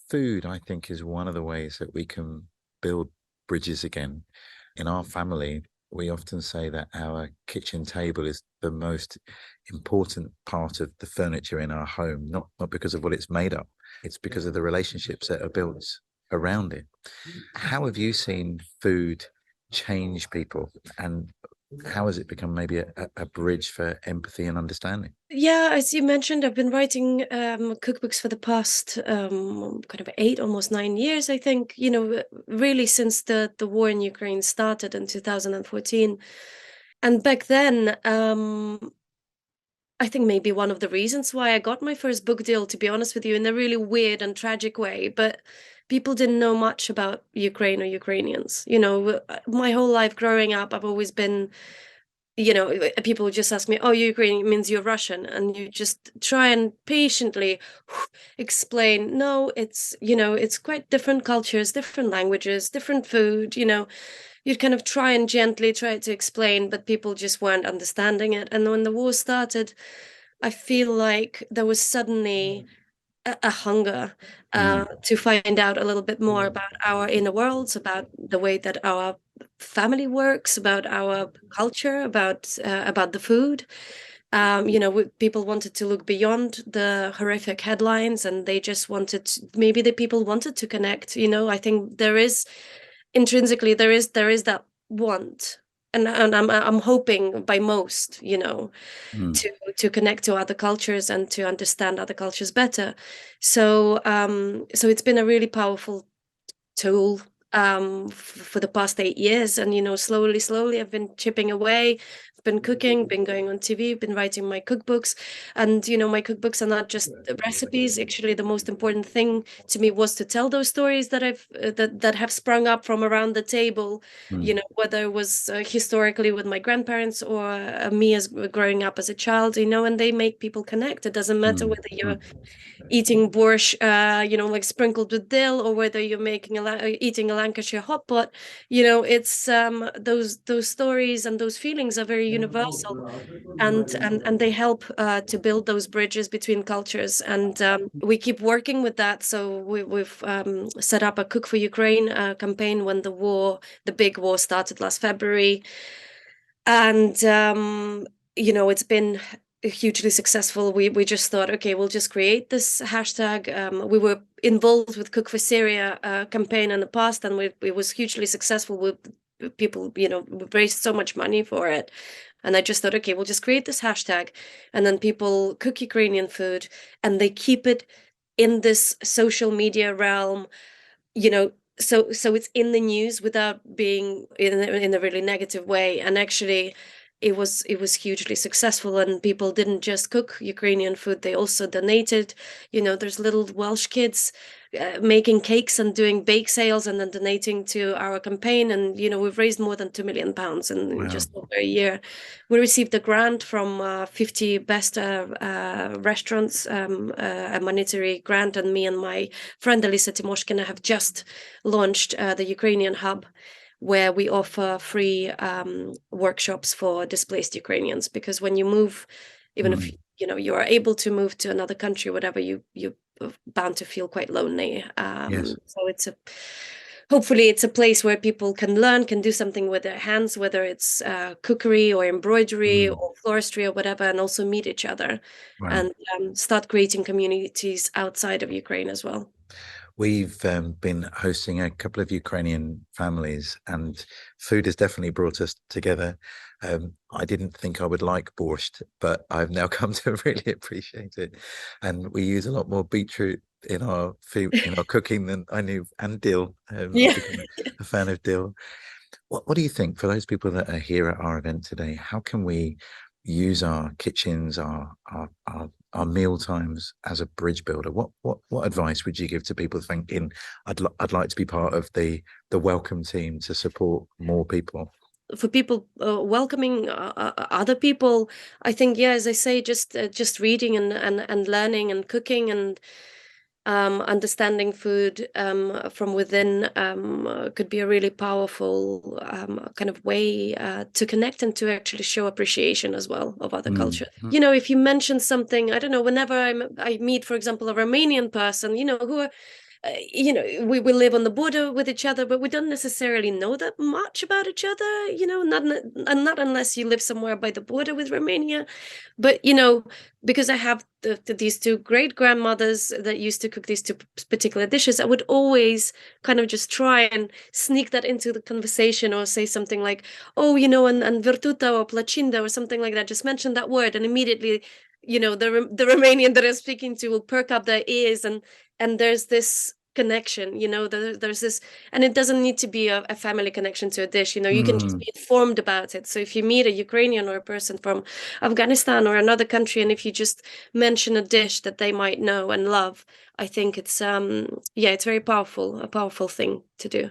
Food, I think, is one of the ways that we can build bridges again. In our family, we often say that our kitchen table is the most important part of the furniture in our home, not because of what it's made of, it's because of the relationships that are built around it. How have you seen food change people, and how has it become maybe a bridge for empathy and understanding? Yeah, as you mentioned, I've been writing cookbooks for the past kind of 8, almost 9 years, I think, really since the war in Ukraine started in 2014. And back then, I think maybe one of the reasons why I got my first book deal, to be honest with you, in a really weird and tragic way, but people didn't know much about Ukraine or Ukrainians. My whole life growing up, I've always been, people would just ask me, "Oh, you're Ukrainian means you're Russian," and you just try and patiently explain, no, it's quite different cultures, different languages, different food. You'd kind of try and gently try to explain, but people just weren't understanding it. And when the war started, I feel like there was suddenly a hunger Mm, to find out a little bit more about our inner worlds, about the way that our family works, about our culture, about the food. People wanted to look beyond the horrific headlines, and they just maybe the people wanted to connect. I think there is intrinsically there is that want, and I'm hoping by most, mm, to connect to other cultures and to understand other cultures better. So it's been a really powerful tool for the past 8 years, and slowly I've been chipping away. I've been cooking, been going on TV, been writing my cookbooks. And my cookbooks are not just recipes. Actually, the most important thing to me was to tell those stories that that have sprung up from around the table, mm, whether it was historically with my grandparents, or me as growing up as a child, and they make people connect. It doesn't matter mm, whether you're mm. eating borscht, like sprinkled with dill, or whether you're eating a Lancashire hot pot. It's those stories and those feelings are very universal, and they help to build those bridges between cultures. And we keep working with that. So we've set up a Cook for Ukraine campaign when the big war started last February. And it's been hugely successful. We just thought, okay, we'll just create this hashtag. We were involved with Cook for Syria campaign in the past, and it was hugely successful. With people, we raised so much money for it. And I just thought, okay, we'll just create this hashtag, and then people cook Ukrainian food, and they keep it in this social media realm, you know so it's in the news without being in a really negative way. And actually, it was hugely successful, and people didn't just cook Ukrainian food, they also donated. There's little Welsh kids making cakes and doing bake sales and then donating to our campaign. And we've raised more than £2 million in Wow. just over a year. We received a grant from 50 best restaurants, a monetary grant, and me and my friend Elisa Timoshkina have just launched the Ukrainian Hub, where we offer free workshops for displaced Ukrainians. Because when you move, even if Mm, you are able to move to another country, whatever, you're bound to feel quite lonely. yes. So hopefully it's a place where people can learn, can do something with their hands, whether it's cookery or embroidery Mm, or floristry or whatever, and also meet each other, wow. and start creating communities outside of Ukraine as well. We've been hosting a couple of Ukrainian families, and food has definitely brought us together. I didn't think I would like borscht, but I've now come to really appreciate it. And we use a lot more beetroot in our food, in our cooking than I knew, and dill. I've Yeah. become a fan of dill. What do you think for those people that are here at our event today? How can we use our kitchens, our meal times as a bridge builder? What advice would you give to people thinking, I'd like to be part of the welcome team to support more people? For people welcoming other people, I think, yeah, as I say, just reading and learning and cooking and understanding food from within could be a really powerful kind of way to connect and to actually show appreciation as well of other Mm, cultures. mm, If you mention something, I don't know, whenever I meet, for example, a Romanian person, who are we live on the border with each other, but we don't necessarily know that much about each other, not unless you live somewhere by the border with Romania. But because I have these two great grandmothers that used to cook these two particular dishes, I would always kind of just try and sneak that into the conversation, or say something like, oh, and virtuta or placinda or something like that. Just mention that word, and immediately, the Romanian that I'm speaking to will perk up their ears, and there's this connection, there's this, and it doesn't need to be a family connection to a dish. You can just Mm. be informed about it. So if you meet a Ukrainian or a person from Afghanistan or another country, and if you just mention a dish that they might know and love, I think it's yeah, it's very powerful, a powerful thing to do.